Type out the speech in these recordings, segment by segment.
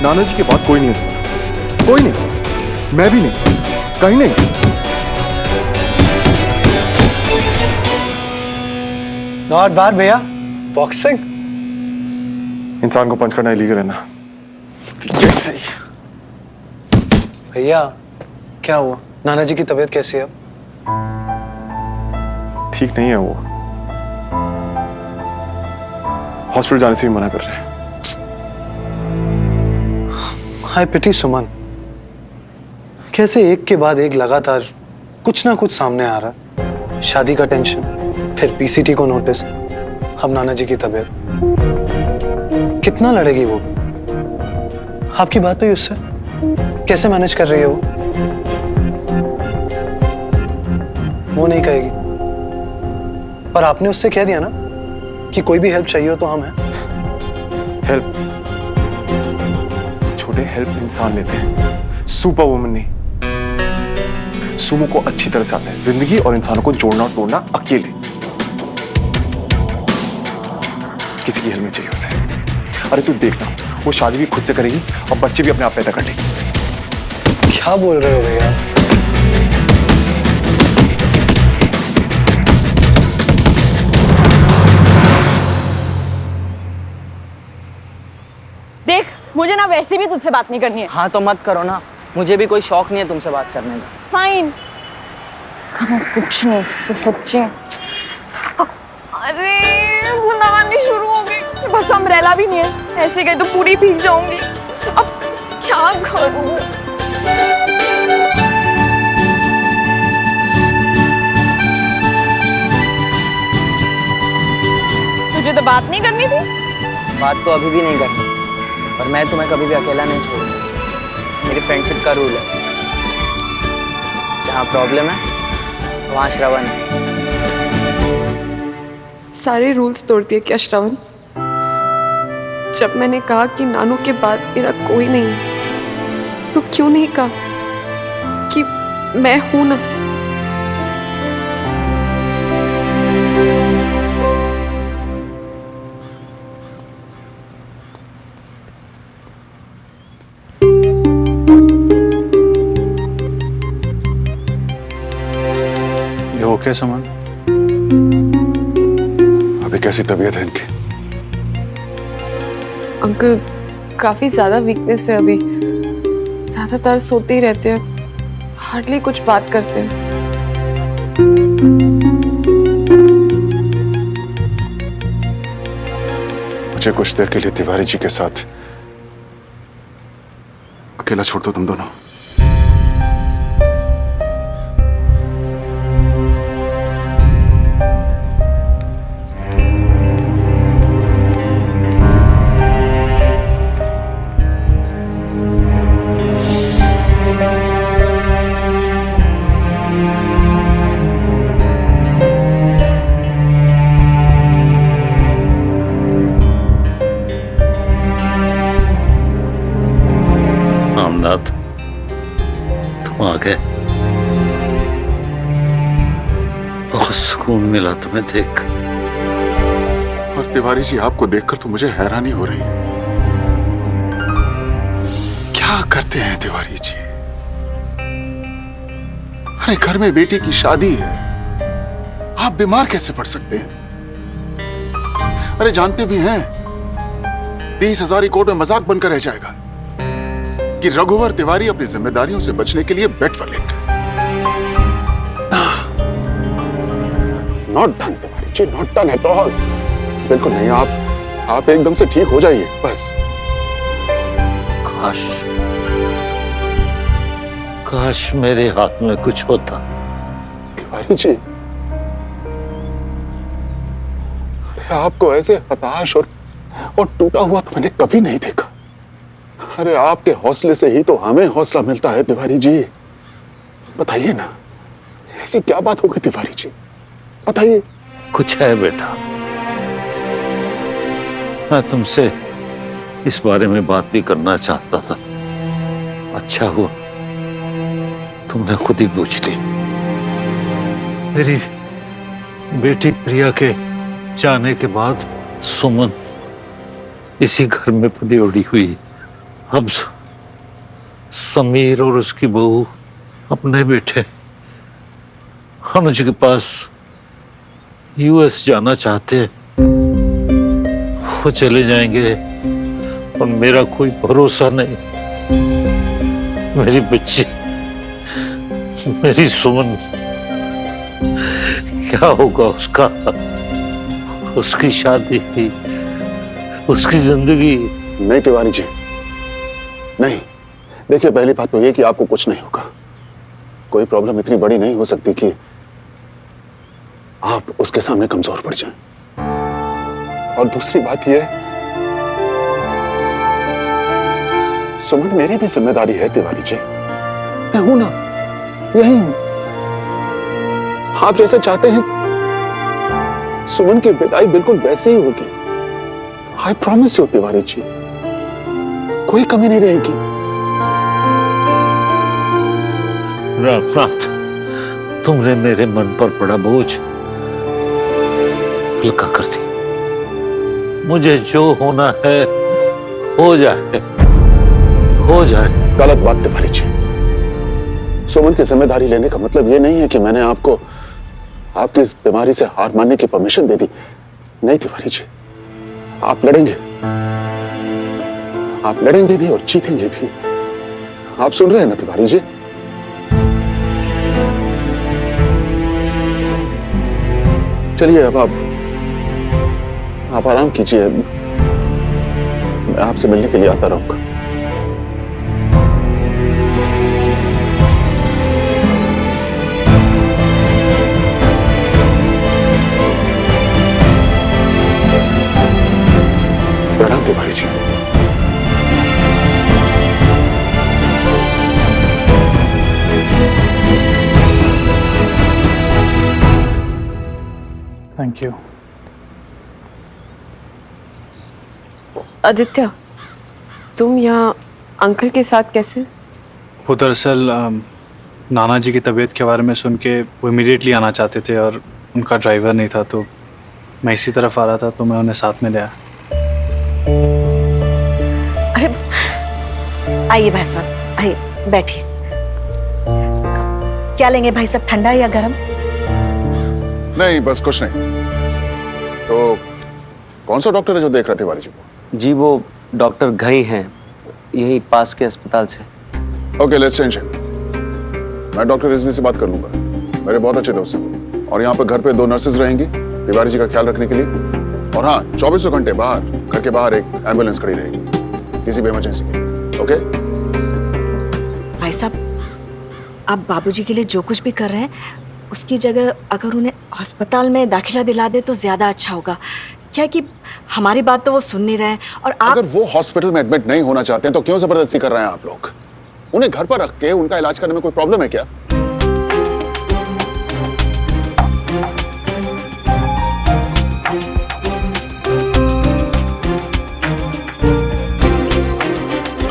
नाना जी के बाद कोई नहीं है, कोई नहीं, मैं भी नहीं, कहीं नहीं। नॉट बैड भैया, बॉक्सिंग। इंसान को पंच करना इलीगल है ना? जैसे ही। भैया क्या हुआ? नाना जी की तबीयत कैसी है अब? ठीक नहीं है वो, हॉस्पिटल जाने से भी मना कर रहे हैं। हाय पिटी सुमन, कैसे एक के बाद एक लगातार कुछ ना कुछ सामने आ रहा है। शादी का टेंशन, फिर पीसीटी को नोटिस, अब नाना जी की तबीयत। कितना लड़ेगी वो? आपकी बात हुई उससे? कैसे मैनेज कर रही है वो? वो नहीं कहेगी, पर आपने उससे कह दिया ना कि कोई भी हेल्प चाहिए हो तो हम हैं। हेल्प? छोटे हेल्प इंसान लेते हैं, सुपर वुमन नहीं। सुमो को अच्छी तरह से आता है जिंदगी और इंसानों को जोड़ना तोड़ना अकेले। किसी की हेल्प नहीं चाहिए उसे। अरे तू देखना, वो शादी भी खुद से करेगी और बच्चे भी अपने आप पैदा कर लेगी। क्या बोल रहे हो भैया? देख, मुझे ना वैसे भी तुझसे बात नहीं करनी है। हाँ तो मत करो ना, मुझे भी कोई शौक नहीं है तुमसे बात करने का। फाइन, मैं कुछ नहीं सकती सच्ची। अरे बूंदाबांदी शुरू हो गई, बस अम्ब्रेला भी नहीं है, ऐसे गई तो पूरी भीग जाऊंगी। अब क्या करूं? तुझे तो बात नहीं करनी थी? बात तो अभी भी नहीं करनी, पर मैं तुम्हें कभी भी अकेला नहीं छोड़ूंगा। मेरी फ्रेंडशिप का रूल है, जहाँ प्रॉब्लम है वहाँ श्रवण है। सारे रूल्स तोड़ दिए क्या श्रवण? जब मैंने कहा कि नानू के बाद मेरा कोई नहीं है, तो क्यों नहीं कहा कि मैं हूं ना? ये ओके सुमन? अभी कैसी तबीयत है इनकी? अंकल काफी ज्यादा वीकनेस है अभी, ज्यादातर सोते ही रहते हैं, हार्डली कुछ बात करते हैं। मुझे कुछ देर के लिए तिवारी जी के साथ अकेला छोड़ दो तुम दोनों। रामनाथ, तुम आ गए। बहुत सुकून मिला तुम्हें देख। और तिवारी जी आपको देखकर तो मुझे हैरानी हो रही है। क्या करते हैं तिवारी जी? अरे घर में बेटी की शादी है, आप बीमार कैसे पड़ सकते हैं? अरे जानते भी हैं 30,000 कोर्ट में मजाक बनकर रह जाएगा कि रघुवर तिवारी अपनी जिम्मेदारियों से बचने के लिए बेड पर लेट गए। Not done Tiwari ji, not done at all. बिल्कुल नहीं। आप एकदम से ठीक हो जाइए बस। काश मेरे हाथ में कुछ होता। तिवारी जी, अरे आपको ऐसे हताश और टूटा हुआ तो मैंने कभी नहीं देखा। अरे आपके हौसले से ही तो हमें हौसला मिलता है तिवारी जी। बताइए ना, ऐसी क्या बात हो गई तिवारी जी, बताइए। कुछ है बेटा, मैं तुमसे इस बारे में बात भी करना चाहता था। अच्छा हुआ तुमने खुद ही पूछ ली। मेरी बेटी प्रिया के जाने के बाद सुमन इसी घर में पली उड़ी हुई। अब समीर और उसकी बहू अपने बेटे अनुज के पास यूएस जाना चाहते हैं। वो चले जाएंगे और मेरा कोई भरोसा नहीं। मेरी बच्ची, मेरी सुमन, क्या होगा उसका? उसकी शादी, उसकी जिंदगी। नहीं तिवारी जी, नहीं। देखिए, पहली बात तो ये कि आपको कुछ नहीं होगा। कोई प्रॉब्लम इतनी बड़ी नहीं हो सकती कि आप उसके सामने कमजोर पड़ जाएं। और दूसरी बात यह, सुमन मेरी भी जिम्मेदारी है तिवारी जी। मैं हूं ना, यही हूं। आप जैसा चाहते हैं सुमन की विदाई बिल्कुल वैसे ही होगी। I promise you Tiwari ji, कोई कमी नहीं रहेगी। रामनाथ, तुमने मेरे मन पर पड़ा बोझ हल्का कर दी। मुझे जो होना है हो जाए, हो जाए। गलत बात तिवारी जी। सुमन की जिम्मेदारी लेने का मतलब यह नहीं है कि मैंने आपको आपकी इस बीमारी से हार मानने की परमिशन दे दी। नहीं तिवारी जी, आप लड़ेंगे, आप लड़ेंगे भी और जीतेंगे भी। आप सुन रहे हैं ना तिवारी जी? चलिए, अब आप आराम कीजिए। मैं आपसे मिलने के लिए आता रहूंगा। प्रणाम तिवारी जी। Thank you. आदित्य, तुम यहाँ अंकल के साथ कैसे? वो दरअसल नाना जी की तबीयत के बारे में सुन के वो इमीडिएटली आना चाहते थे और उनका ड्राइवर नहीं था, तो मैं इसी तरफ आ रहा था, तो मैं उन्हें साथ में ले आया। आइए भाई साहब, आइए बैठिए। क्या लेंगे भाई साहब, ठंडा या गरम? नहीं, बस कुछ नहीं। तो कौन सा डॉक्टर है जो देख रहे थे तिवारी जी को? जी, वो डॉक्टर घई हैं, यही पास के अस्पताल से। Okay, let's change. मैं डॉक्टर रिजवी से बात कर लूंगा, मेरे बहुत अच्छे दोस्त हैं। और यहाँ पे घर पे 2 नर्सेज रहेंगी तिवारी जी का ख्याल रखने के लिए। और हाँ, 24 घंटे बाहर, घर के बाहर एक एम्बुलेंस खड़ी रहेगी किसी भी इमरजेंसी के लिए। ओके भाई साहब, आप बाबूजी के लिए जो कुछ भी कर रहे हैं, उसकी जगह अगर उन्हें अस्पताल में दाखिला दिला दे तो ज्यादा अच्छा होगा। क्या कि हमारी बात तो वो सुन नहीं रहे हैं, और आप अगर वो हॉस्पिटल में एडमिट नहीं होना चाहते हैं तो क्यों जबरदस्ती कर रहे हैं आप लोग? उन्हें घर पर रख के उनका इलाज करने में कोई प्रॉब्लम है क्या?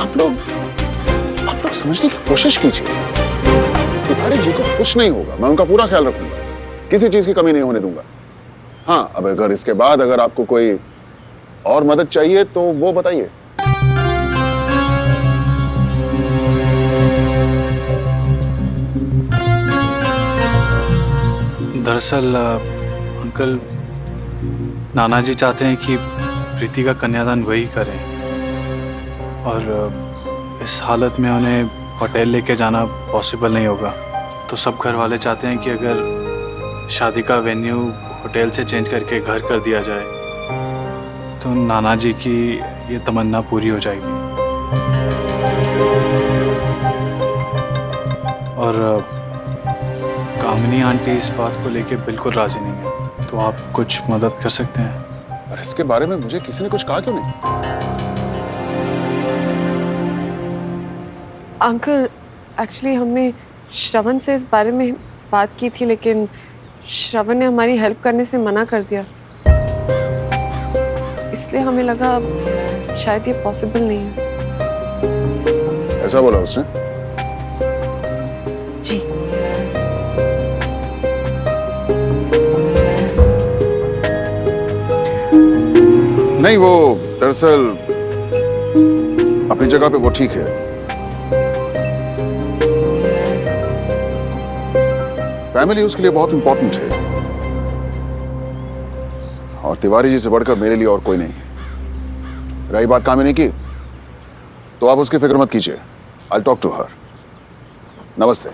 आप लोग समझने की कोशिश कीजिए। तिवारी जी को कुछ नहीं होगा, मैं उनका पूरा ख्याल रखूंगा, किसी चीज की कमी नहीं होने दूंगा। हाँ, अब अगर इसके बाद अगर आपको कोई और मदद चाहिए तो वो बताइए। दरअसल अंकल, नाना जी चाहते हैं कि प्रीति का कन्यादान वही करें, और इस हालत में उन्हें होटल लेके जाना पॉसिबल नहीं होगा। तो सब घर वाले चाहते हैं कि अगर शादी का वेन्यू होटल से चेंज करके घर कर दिया जाए तो नाना जी की ये तमन्ना पूरी हो जाएगी। और कामिनी आंटी इस बात को लेके बिल्कुल राजी नहीं है, तो आप कुछ मदद कर सकते हैं? और इसके बारे में मुझे किसी ने कुछ कहा क्यों नहीं? अंकल, एक्चुअली हमने श्रवण से इस बारे में बात की थी, लेकिन श्रवण ने हमारी हेल्प करने से मना कर दिया। इसलिए हमें लगा शायद ये पॉसिबल नहीं है। ऐसा बोला उसने? जी। नहीं, वो दरअसल अपनी जगह पे वो ठीक है। फैमिली उसके लिए बहुत इंपॉर्टेंट है, और तिवारी जी से बढ़कर मेरे लिए और कोई नहीं है। रही बात कामिनी की, तो आप उसकी फिक्र मत कीजिए। I talk to her. नमस्ते।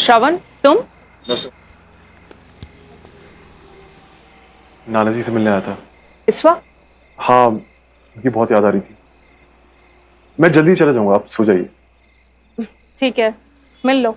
श्रवण, तुम? नाना जी से मिलने आया था। इस वक्त? हाँ, उनकी बहुत याद आ रही थी। मैं जल्दी चला जाऊंगा, आप सो जाइए। ठीक है, मिल लो।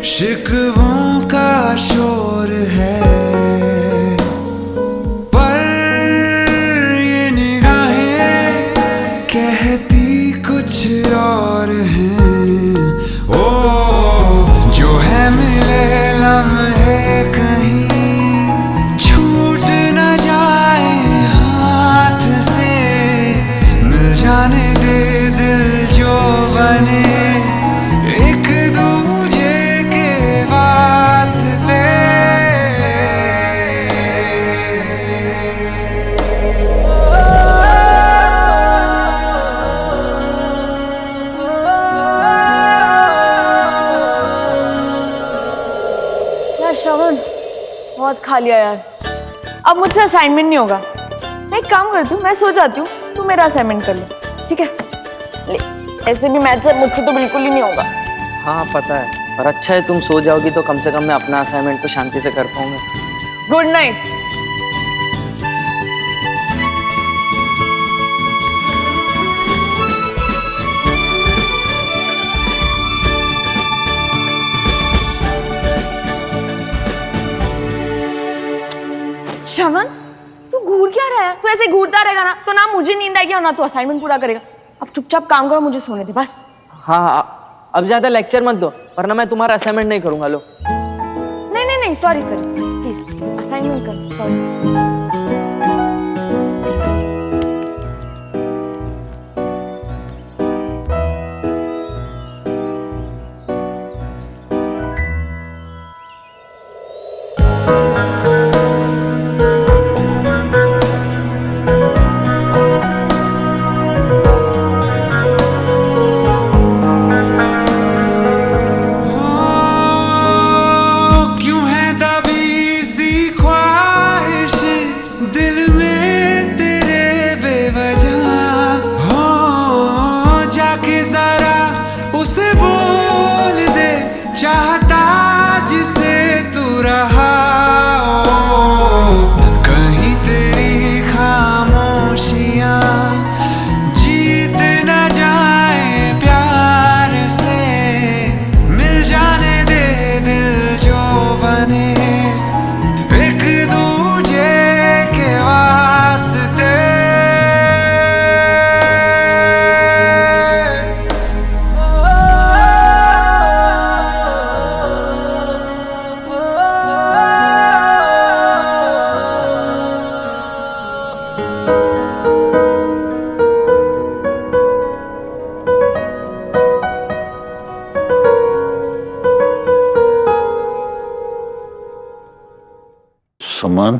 शिकवों का शोर है, पर ये निगाहें कहती कुछ और हैं। ओ जो है मिले लम्हे कहीं छूट न जाए हाथ से, मिल जाने दे दिल जो बने एक दूजे के वास्ते। यार श्रवण, बहुत खा लिया यार, अब मुझसे असाइनमेंट नहीं होगा। मैं एक काम करती हूँ, मैं सो जाती हूँ, तू मेरा असाइनमेंट कर ले, ठीक है? ले, ऐसे भी मैथ से मुझसे तो बिल्कुल ही नहीं होगा। हाँ पता है, पर अच्छा है तुम सो जाओगी तो कम से कम मैं अपना असाइनमेंट तो शांति से कर पाऊंगा। Good night. श्रवण, तू घूर क्या रहा है? तू ऐसे घूरता रहेगा ना तो ना मुझे नींद आएगी और ना तू असाइनमेंट पूरा करेगा। अब चुपचाप काम करो, मुझे सोने दे बस। हाँ, अब ज्यादा लेक्चर मत दो वरना मैं तुम्हारा असाइनमेंट नहीं करूंगा। लो नहीं नहीं नहीं, सॉरी प्लीज, असाइनमेंट कर, सॉरी। क्यों है दबी सी ख्वाहिश सुमन,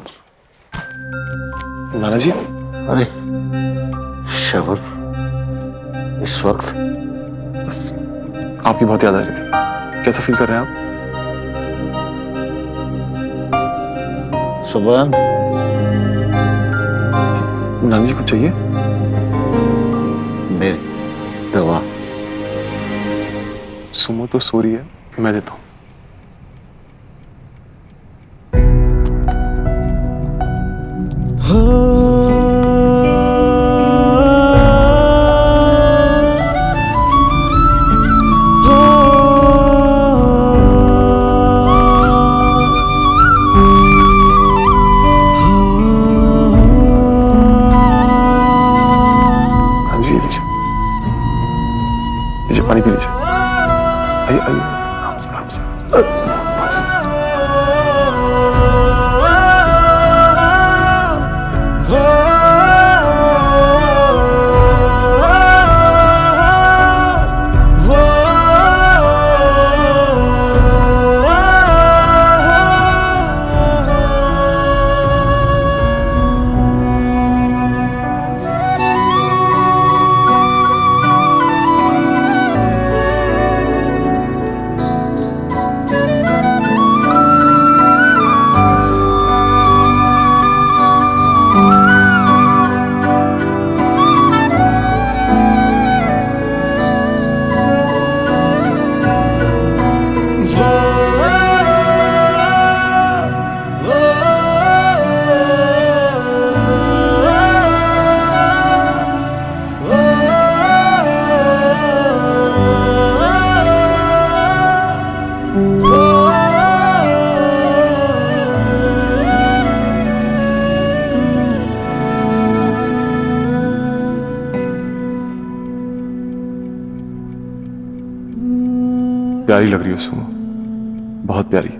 नाना जी अरे शबर, इस वक्त बस आपकी बहुत याद आ रही थी। कैसा फील कर रहे हैं आप? सुमन, नाना जी कुछ चाहिए? मेरी दवा। सुमो तो सो रही है, मैं देता हूँ। हाँ जी, लीजिए लीजिए, पानी पी लीजिए। आइए आइए, आराम से आराम से। बस बस। प्यारी लग रही हो सुमो, बहुत प्यारी।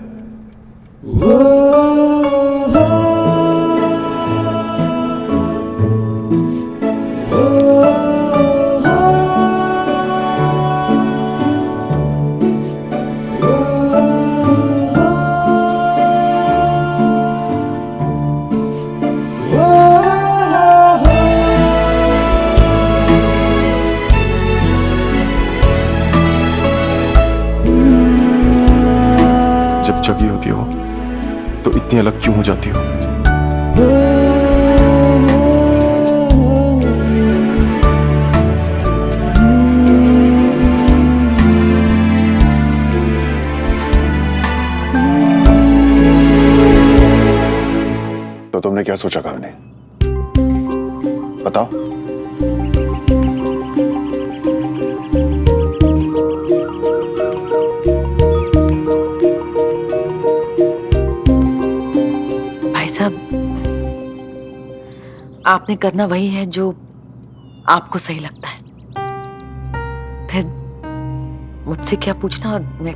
जब जगी होती हो तो इतनी अलग क्यों हो जाती हो? तो तुमने क्या सोचा कामिनी? बताओ। भाई साहब, आपने करना वही है जो आपको सही लगता है। फिर मुझसे क्या पूछना और मैं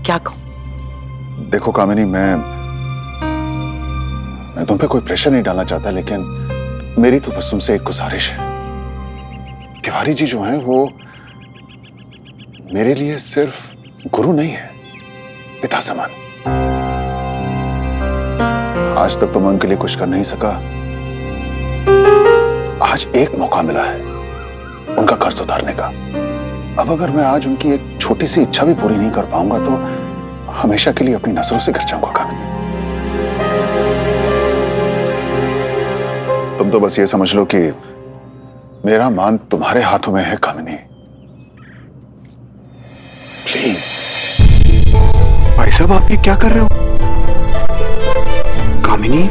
क्या कहूं? देखो कामिनी, मैं तुम पे कोई प्रेशर नहीं डालना चाहता, लेकिन मेरी तो बस तुमसे एक गुजारिश है। तिवारी जी जो हैं वो मेरे लिए सिर्फ गुरु नहीं है, पिता समान। आज तक तो मैं उनके लिए कुछ कर नहीं सका। आज एक मौका मिला है उनका कर्ज उतारने का। अब अगर मैं आज उनकी एक छोटी सी इच्छा भी पूरी नहीं कर पाऊंगा तो हमेशा के लिए अपनी नजरों से गिर जाऊंगा कामिनी। तुम तो बस ये समझ लो कि मेरा मान तुम्हारे हाथों में है कामिनी। प्लीज। भाई साहब, आप ये क्या कर रहे हो? कामिनी,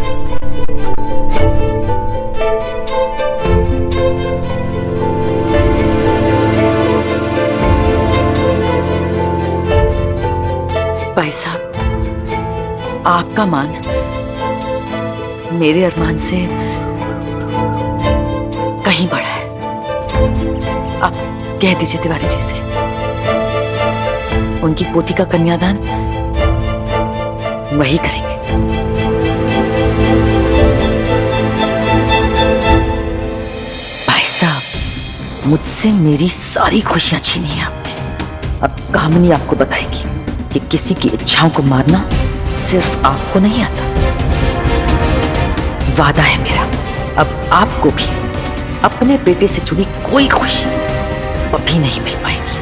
भाई साहब, आपका मान मेरे अरमान से कहीं बड़ा है। आप कह दीजिए तिवारी जी से, उनकी पोती का कन्यादान वही करेंगे। भाई साहब, मुझसे मेरी सारी खुशियां छीनी है आपने। अब कामिनी आपको बताएगी कि किसी की इच्छाओं को मारना सिर्फ आपको नहीं आता, वादा है मेरा, अब आपको भी अपने बेटे से जुड़ी कोई खुशी कभी नहीं मिल पाएगी।